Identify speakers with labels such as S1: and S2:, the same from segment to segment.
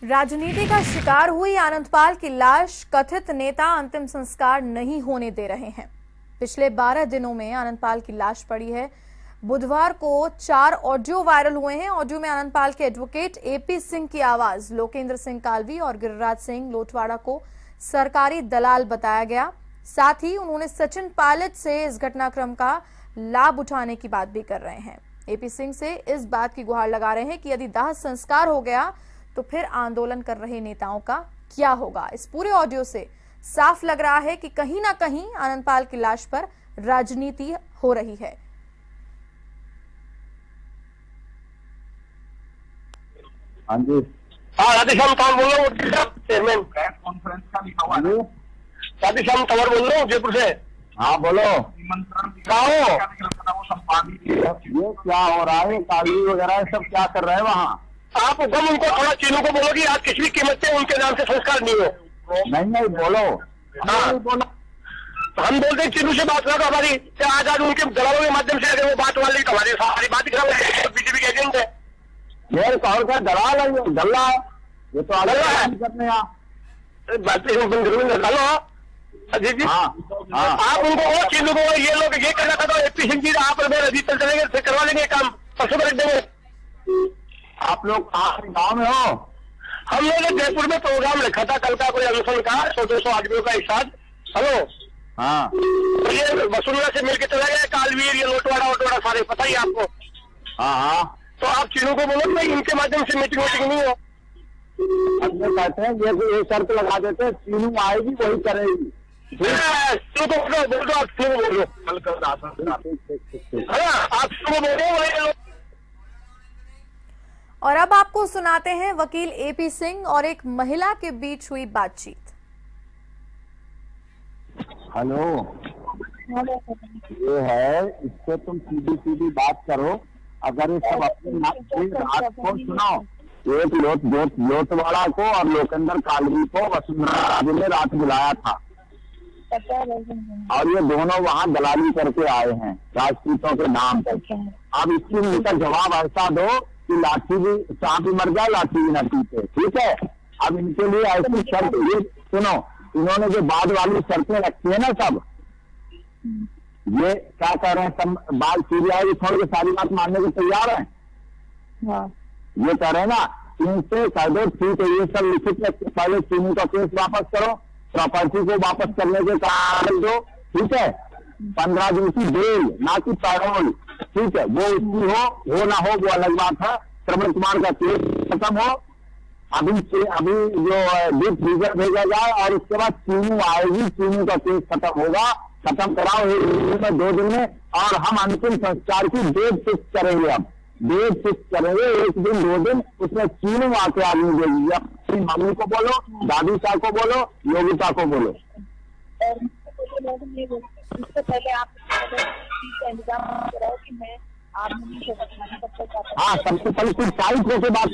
S1: राजनीति का शिकार हुई आनंदपाल की लाश, कथित नेता अंतिम संस्कार नहीं होने दे रहे हैं। पिछले 12 दिनों में आनंदपाल की लाश पड़ी है। बुधवार को 4 ऑडियो वायरल हुए हैं। ऑडियो में आनंदपाल के एडवोकेट एपी सिंह की आवाज लोकेंद्र सिंह कालवी और गिरिराज सिंह लोटवाड़ा को सरकारी दलाल बताया गया। साथ ही उन्होंने सचिन पायलट से इस घटनाक्रम का लाभ उठाने की बात भी कर रहे हैं। एपी सिंह से इस बात की गुहार लगा रहे हैं कि यदि दाह संस्कार हो गया तो फिर आंदोलन कर रहे नेताओं का क्या होगा। इस पूरे ऑडियो से साफ लग रहा है कि कहीं ना कहीं आनंदपाल की लाश पर राजनीति हो रही है।
S2: हाँ जी,
S3: राधेश्याम तंवर बोल रहा हूँ, चेयरमैन
S2: प्रेस कॉन्फ्रेंस का लिखा हुआ है।
S3: राधेश्याम तंवर बोल रहा हूँ जयपुर से।
S2: हाँ बोलो।
S3: ये
S2: ये क्या हो रहा है? काली वगैरह सब क्या कर रहे हैं वहाँ?
S3: आप हुक्म उनको थोड़ा चीनों को बोलो कि आज किसी भी कीमत से उनके नाम से संस्कार नहीं हो।
S2: नहीं बोलो।
S3: हाँ बोलो। हम बोलते हैं चीनू से बात करो हमारी, आज उनके दलालों के माध्यम से अगर वो बात वाली तो हमारी सारी बात बीजेपी के एजेंट है।
S2: ये कौन सा दलाल है? ये गल्ला है। ये तो
S3: गल्ला है।
S2: करने यहाँ
S3: जी जी।
S2: हाँ हाँ।
S3: आप उनको बोलो चीनू को, ये लोग ये करना था तो एपी सिंह जी आप अजीत चल चलेंगे, फिर करवा लेंगे काम, परसों रख देंगे।
S2: आप लोग कहाँ गाँव में हो?
S3: हम लोगों ने जयपुर में प्रोग्राम रखा था कल का, कोई अनशन का 100-200 आदमियों का एक साथ। हेलो
S2: हाँ।
S3: तो ये वसुंधरा से मिलकर चला गया, कालवीर, ये लोटवाड़ा सारे पता ही आपको।
S2: हाँ हाँ।
S3: तो आप चीनों को बोलो भाई इनके माध्यम से मीटिंग नहीं हो।
S2: अब ये कहते हैं ये शर्त लगा देते हैं, चीनू आएगी वही करेगी।
S3: चीनू को बोल दो, आप चीनू बोल दो, है ना, आप चीनू बोल दो।
S1: और अब आपको सुनाते हैं वकील एपी सिंह और एक महिला के बीच हुई बातचीत।
S2: हेलो, ये है, इससे तुम सीधी बात करो। अगर ये सब अपनी रात को सुनाओ, एक लोटवाड़ा को और लोकेंद्र कालवी को वसुंधरा ने रात बुलाया था और ये दोनों वहाँ दलाली करके आए हैं राजपूतों के नाम पर। अब इसकी उनका जवाब ऐसा दो कि लाठी भी सांप भी मर जाए, लाठी भी न टूटे, ठीक है। अब इनके लिए ऐसी शर्त, ये सुनो, इन्होंने जो बाद वाली शर्तें रखी है ना सब, ये क्या कह रहे हैं, सब बाल सीबीआई छोड़ के सारी बात मानने को तैयार है। हाँ। ये कह रहे हैं ना, इनसे कह दो ठीक है, ये सब लिखित में पहले चीनू का केस वापस करो, प्रॉपर्टी को वापस करने के कारण दो, ठीक है। 15 दिन की बेल, ना कि पैरोल, ठीक है। वो उसकी हो ना हो वो अलग बात है। श्रवण कुमार का केस खत्म हो, अभी जो डीप फ्रीजर भेजा जाए और उसके बाद चीनू आएगी, चीनू का केस खत्म होगा, खत्म कराओ 1 दिन में 2 दिन में, और हम अंतिम संस्कार की डेट फिक्स करेंगे। अब डेट फिक्स करेंगे 1 दिन 2 दिन, उसमें चीनू आके आदमी देगी। अपनी मम्मी को बोलो, दादी साहब को बोलो, योगिता को बोलो।
S4: इससे पहले आप इंतजाम कराओ कि मैं आप
S2: हाँ, सबसे पहले कुछ टाइट होके बात।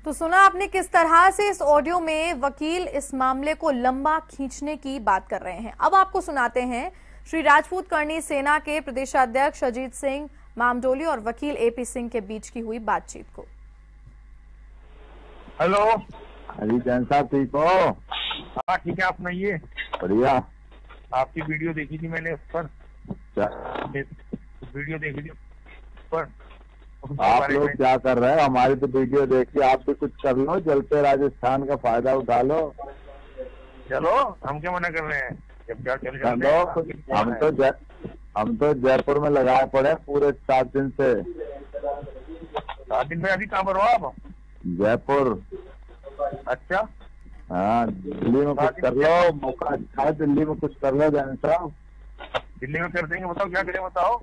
S1: तो सुना आपने किस तरह से इस ऑडियो में वकील इस मामले को लंबा खींचने की बात कर रहे हैं। अब आपको सुनाते हैं श्री राजपूत करणी सेना के प्रदेशाध्यक्ष अजीत सिंह मामडोली और वकील एपी सिंह के बीच की हुई बातचीत को।
S3: हेलो,
S2: अली जैन साहब ठीक हो?
S3: हाँ ठीक है, आप सुनाइए।
S2: बढ़िया।
S3: आपकी वीडियो देखी थी मैंने, उस पर वीडियो देखी थी पर।
S2: आप लोग क्या कर रहे हैं? हमारी तो वीडियो देखिए, आप भी कुछ कर लो, जलते राजस्थान का फायदा उठा लो।
S3: चलो, हम क्या मना कर रहे हैं, जब क्या चल
S2: हम तो जयपुर में लगाए पड़े पूरे 7 दिन से।
S3: 7 दिन में अभी कहाँ पर हो आप?
S2: जयपुर।
S3: अच्छा।
S2: हाँ, दिल्ली में कुछ कर लो, मौका अच्छा है, दिल्ली में कुछ कर लो जैन साहब।
S3: दिल्ली में कर देंगे, बताओ क्या करें, बताओ।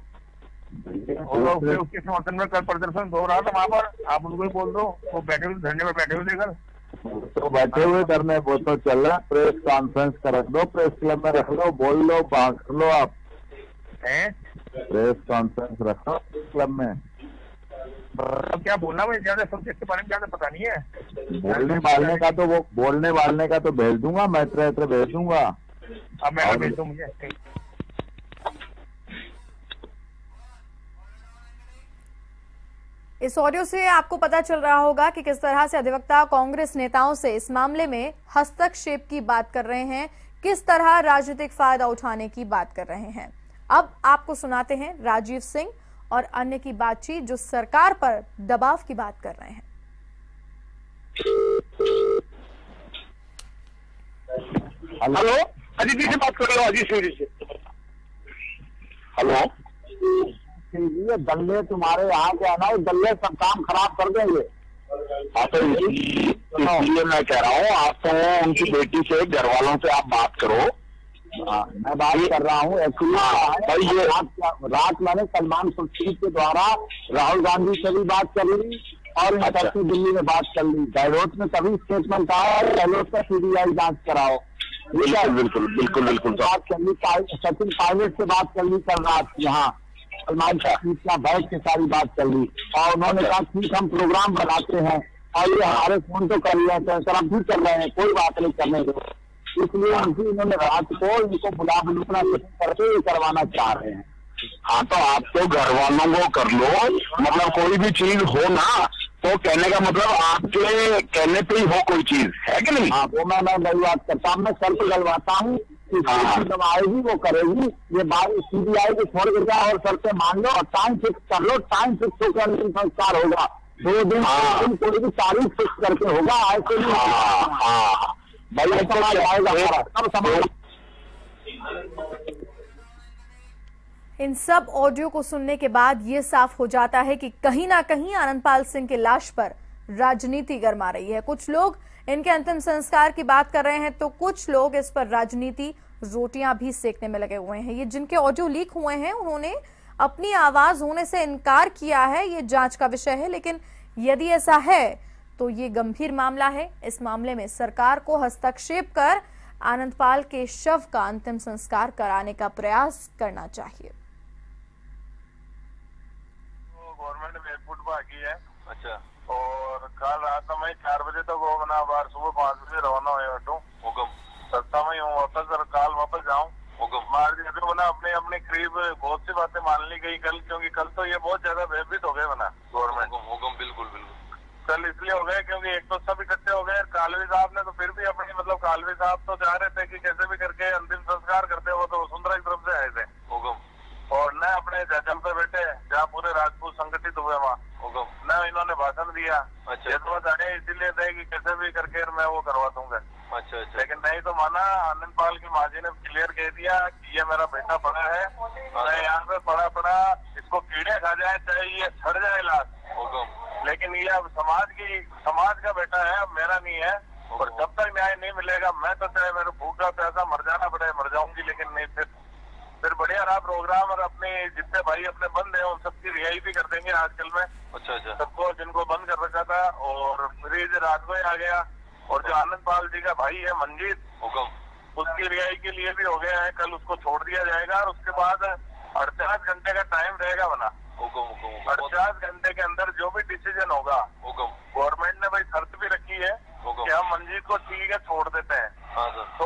S3: उसके समर्थन में कल प्रदर्शन हो रहा था वहाँ पर, आप उनको ही बोल दो, वो बैठे हुए धरने में बैठे हुए देकर
S2: तो बैठे हुए करने, वो तो चल रहा है। प्रेस कॉन्फ्रेंस का रख दो, प्रेस क्लब में रख लो, बोल लो, बात कर लो। आप प्रेस कॉन्फ्रेंस रखो क्लब में।
S3: अब क्या बोलना, मुझे ज्यादा सब्जेक्ट के बारे में ज्यादा पता नहीं है।
S2: बोलने वालने का तो भेज दूंगा, मैत्र भेज दूंगा।
S3: अब मैं भेज दूँ मुझे।
S1: इस ऑडियो से आपको पता चल रहा होगा कि किस तरह से अधिवक्ता कांग्रेस नेताओं से इस मामले में हस्तक्षेप की बात कर रहे हैं, किस तरह राजनीतिक फायदा उठाने की बात कर रहे हैं। अब आपको सुनाते हैं राजीव सिंह और अन्य की बातचीत जो सरकार पर दबाव की बात कर रहे हैं।
S3: हेलो, अजीत जी से बात कर रहे हो? अजीत सिंह जी से। हेलो,
S2: ये दल्ले तुम्हारे यहाँ के आना, दल्ले सब काम खराब कर देंगे।
S3: हाँ तो इसलिए मैं कह रहा हूँ, आप तो उनकी बेटी से, घर वालों से आप बात करो।
S2: मैं बात कर रहा हूँ एक्चुअली ये रात मैंने सलमान खुर्शीद के द्वारा राहुल गांधी से भी बात कर ली और यूनिवर्सिटी दिल्ली में बात कर ली। गहलोत ने तभी स्टेटमेंट कहा गहलोत का सीबीआई जांच कराओ।
S3: बिल्कुल बिल्कुल बिल्कुल
S2: बात कर ली, सचिन पायलट से बात कर ली कल रात यहाँ सलमान खुर्शीद का बैठ के सारी बात कर ली और उन्होंने कहा ठीक हम प्रोग्राम बनाते हैं और ये हमारे फोन तो कर लिया तो सर अब भी कर रहे हैं, कोई बात नहीं करने दो। इसलिए इन्होंने रात को इनको बुला बुलूपना करके ये करवाना चाह रहे हैं।
S3: हाँ तो आप तो घर वालों को कर लो, मतलब कोई भी चीज हो ना तो कहने का मतलब आपके कहने पे ही हो कोई चीज, है कि नहीं?
S2: हाँ वो मैं वही बात करता हूँ, मैं सर को गलवाता हूँ जब आएगी वो करेगी। ये बात सीबीआई को छोड़ के जाओ और सर से मान लो और टाइम फिक्स कर लो, टाइम फिक्स होकर अंतिम संस्कार होगा 2 दिन कोई भी तारीख फिक्स करके होगा। ऐसे नहीं भाई समाज आएगा सब समाज।
S1: इन सब ऑडियो को सुनने के बाद ये साफ हो जाता है कि कहीं ना कहीं आनंदपाल सिंह की लाश पर राजनीति गरमा रही है। कुछ लोग इनके अंतिम संस्कार की बात कर रहे हैं तो कुछ लोग इस पर राजनीति रोटियां भी सेकने में लगे हुए हैं। ये जिनके ऑडियो लीक हुए हैं उन्होंने अपनी आवाज होने से इनकार किया है, ये जांच का विषय है। लेकिन यदि ऐसा है तो ये गंभीर मामला है। इस मामले में सरकार को हस्तक्षेप कर आनंदपाल के शव का अंतिम संस्कार कराने का प्रयास करना चाहिए।
S5: गवर्नमेंट एयरपोर्ट पर आ गई है। अच्छा। और कल रात में 4 बजे तक वो बना, बार सुबह 5 बजे रवाना हुए ऑटो। हुक्म सस्ता में हूँ वापस, और काल वापस जाऊँ। हुक्म मार दिया तो बना अपने अपने करीब बहुत सी बातें मान ली गई कल, क्योंकि कल तो ये बहुत ज्यादा भयभीत हो गए बना गवर्नमेंट। हुक्म बिल्कुल बिल्कुल कल इसलिए हो गए क्योंकि एक तो सब इकट्ठे हो गए। कालवी साहब ने तो फिर भी अपनी मतलब कालवी साहब तो चाह रहे थे कि कैसे भी करके अंतिम संस्कार करते, वो तो वसुंधरा की तरफ से आए थे। हुक्म और न अपने जल पे बैठे जहाँ पूरे राजपूत संगठित हुए वहाँ न इन्होंने भाषण दिया। अच्छा। ये तो बताए इसीलिए थे कि कैसे भी करके मैं वो करवा दूंगा। अच्छा अच्छा। लेकिन नहीं तो माना, आनंदपाल की माँ जी ने क्लियर कह दिया कि ये मेरा बेटा पड़ा है, मैं यहाँ पे पड़ा इसको कीड़े खा जाए चाहे ये सड़ जाए लाश, लेकिन ये अब समाज का बेटा है, अब मेरा नहीं है। और जब तक न्याय नहीं मिलेगा मैं तो चाहे मेरे भूखा प्यासा मर जाना पड़े मर जाऊंगी, लेकिन नहीं फिर बढ़िया रहा प्रोग्राम और अपने जितने भाई अपने बंद है उन सबकी रिहाई भी कर देंगे आजकल में। अच्छा अच्छा। सबको जिनको बंद कर रखा था और फ्रीज रात को ही आ गया। और जो आनंदपाल जी का भाई है मंजीत, उसकी रिहाई के लिए भी हो गया है, कल उसको छोड़ दिया जाएगा और उसके बाद 48 घंटे का टाइम रहेगा बना। 48 घंटे के अंदर जो भी डिसीजन होगा, गवर्नमेंट ने भाई शर्त भी रखी है कि हम मंजीत को ठीक है छोड़ देते हैं। हाँ तो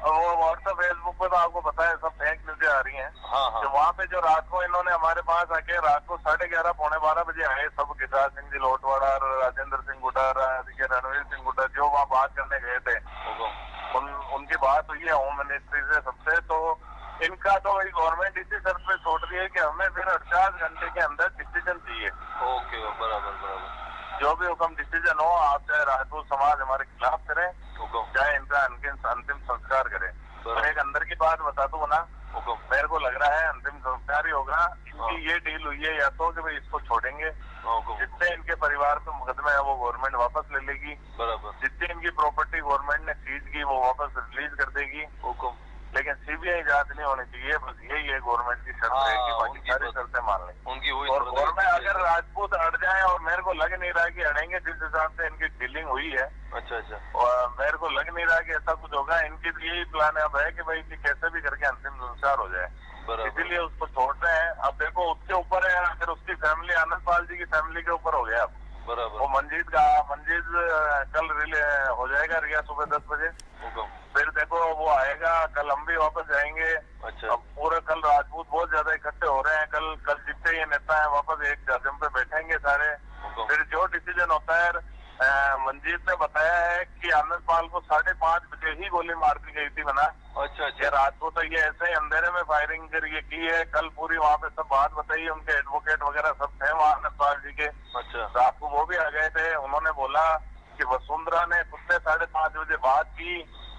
S5: वो व्हाट्सएप फेसबुक पे तो आपको पता है सब फेक न्यूज़ें आ रही हैं। हाँ। तो वहाँ पे जो रात को इन्होंने हमारे पास आके रात को 11:30 पौने 12 बजे आए सब, गिरिराज सिंह जी लोटवाड़ा, राजेंद्र सिंह गुड्डा, रणवीर सिंह गुड्डा, जो वहाँ बात करने गए थे उनकी बात हुई है होम मिनिस्ट्री से सबसे। तो इनका तो वही गवर्नमेंट इसी शर्त पे छोड़ रही है कि हमें फिर 48 घंटे के अंदर डिसीजन चाहिए। ओके बराबर जो भी हुक्म डिसीजन हो, आप चाहे राजपूत समाज हमारे खिलाफ करें, चाहे इनका अंतिम संस्कार करें। तो एक अंदर की बात बता दूं ना, मेरे को लग रहा है अंतिम संस्कार ही होगा। इनकी ये डील हुई है या तो कि भाई इसको छोड़ेंगे, जितने इनके परिवार पे मुकदमे है वो गवर्नमेंट वापस ले लेगी, जितनी इनकी प्रॉपर्टी गवर्नमेंट ने सीज की वो वापस रिलीज कर देगी। लेकिन सीबीआई जांच नहीं होनी चाहिए, बस यही है गवर्नमेंट की शर्त रहेगी, बाकी सारी शर्तें मान लेंगे उनकी। और गवर्नमेंट अगर राजपूत अड़ जाए, और मेरे को लग नहीं रहा कि अड़ेंगे जिस हिसाब से इनकी डीलिंग हुई है। अच्छा अच्छा। और मेरे को लग नहीं रहा कि ऐसा कुछ होगा। इनकी तो यही प्लान अब है कि भाई कैसे भी करके अंतिम संस्कार हो जाए, इसीलिए उसको छोड़ रहे हैं। अब देखो उसके ऊपर है, अगर उसकी फैमिली आनंदपाल जी की फैमिली के ऊपर हो गया अब वो मंजीत कल हो जाएगा रिया सुबह 10 बजे। फिर देखो वो आएगा, कल हम भी वापस जाएंगे। अच्छा। अब पूरे कल राजपूत बहुत ज्यादा इकट्ठे हो रहे हैं। कल जितने ये नेता है वापस एक जम पे बैठेंगे सारे, फिर जो डिसीजन होता है। मंजीत ने बताया है कि आनंदपाल को 5:30 बजे ही गोली मार दी गई थी बना। अच्छा। रात को तो ये ऐसे ही अंधेरे में फायरिंग करके की है। कल पूरी वहाँ पे सब बात बताई, उनके एडवोकेट वगैरह सब थे वहाँ आनंदपाल जी के। अच्छा। रात को वो भी आ गए थे। उन्होंने बोला कि वसुंधरा ने खुद से 5:30 बजे बात की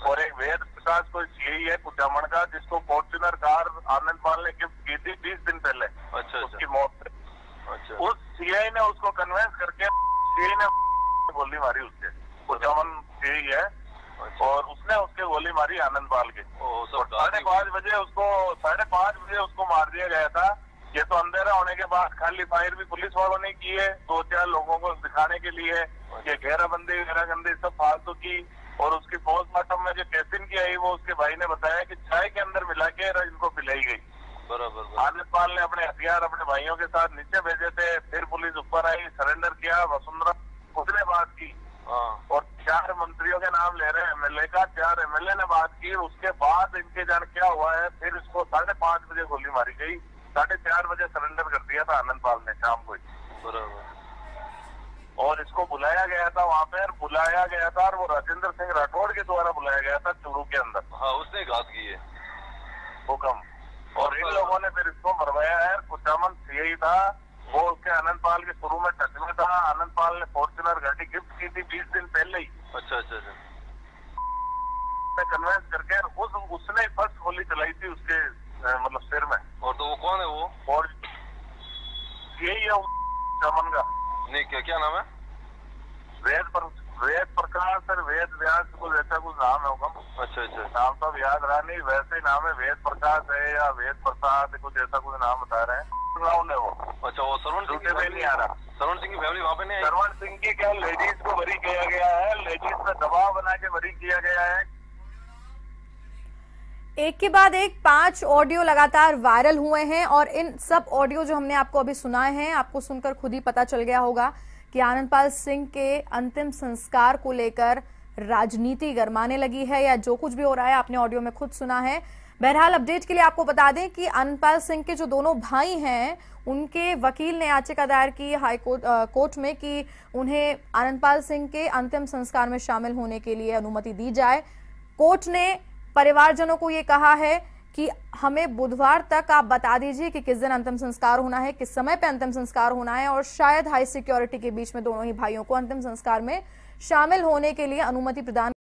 S5: और एक वेद प्रकाश को यही है कुचामण का, जिसको फॉर्च्यूनर कार आनंदपाल ने गिफ्ट की थी 20 दिन पहले। अच्छा। उसकी मौत से। अच्छा। उस सीआई ने उसको कन्विंस करके सीआई ने गोली मारी उसके, कुचामन सीआई है। अच्छा। और उसने उसके गोली मारी आनंदपाल के। 5:30 बजे उसको मार दिया गया था। ये तो अंधेरा होने के बाद खाली फायर भी पुलिस वालों ने की है 2-4 लोगों को दिखाने के लिए। ये घेराबंदी सब फालतू की। और उसकी पोस्टमार्टम में जो कैफीन की आई वो उसके भाई ने बताया कि चाय के अंदर मिला के इनको पिलाई गई। बराबर। आनंदपाल ने अपने हथियार अपने भाइयों के साथ नीचे भेजे थे। फिर पुलिस ऊपर आई, सरेंडर किया। वसुंधरा उसने बात की और 4 मंत्रियों के नाम ले रहे हैं। एमएलए का 4 एमएलए ने बात की। उसके बाद इनके जान क्या हुआ है, फिर इसको 5:30 बजे गोली मारी गई। 4:30 बजे सरेंडर कर दिया था आनंदपाल ने शाम को। बराबर। और इसको बुलाया गया था वहाँ पे, बुलाया गया था और वो राजेंद्र सिंह राठौड़ के द्वारा बुलाया गया था चूरू के अंदर। हाँ, उसने घात की है हुक्म। और इन लोगों ने फिर इसको मरवाया है। कुचामन सीआई था वो, उसके आनंदपाल के शुरू में टच में था। आनंदपाल ने फॉर्च्यूनर गाड़ी गिफ्ट की थी 20 दिन पहले ही। अच्छा। कन्विंस करके उसने फर्स्ट गोली चलाई थी उसके मतलब सिर में। और तो वो कौन है वो? और यही है कुचामन का। नहीं, क्या नाम है? वेद प्रकाश सर, वेद व्यास कुछ ऐसा कुछ नाम है होगा। अच्छा। नाम तो याद रहा नहीं, वैसे ही नाम है। वेद प्रकाश है या वेद प्रसाद कुछ ऐसा कुछ नाम बता रहे हैं। है वो। अच्छा, वो सरवण सिंह में नहीं आ रहा। सरवण सिंह की फैमिली वहाँ पे नहीं आई। सरवण सिंह की क्या लेडीज को बरी किया गया है, लेडीज पे दबाव बना के बरी किया गया है।
S1: एक के बाद एक 5 ऑडियो लगातार वायरल हुए हैं और इन सब ऑडियो जो हमने आपको अभी सुनाए हैं, आपको सुनकर खुद ही पता चल गया होगा कि आनंदपाल सिंह के अंतिम संस्कार को लेकर राजनीति गरमाने लगी है या जो कुछ भी हो रहा है आपने ऑडियो में खुद सुना है। बहरहाल अपडेट के लिए आपको बता दें कि आनंदपाल सिंह के जो दोनों भाई हैं उनके वकील ने याचिका दायर की हाई कोर्ट में कि उन्हें आनंदपाल सिंह के अंतिम संस्कार में शामिल होने के लिए अनुमति दी जाए। कोर्ट ने परिवारजनों को ये कहा है कि हमें बुधवार तक आप बता दीजिए कि किस दिन अंतिम संस्कार होना है, किस समय पे अंतिम संस्कार होना है और शायद हाई सिक्योरिटी के बीच में दोनों ही भाइयों को अंतिम संस्कार में शामिल होने के लिए अनुमति प्रदान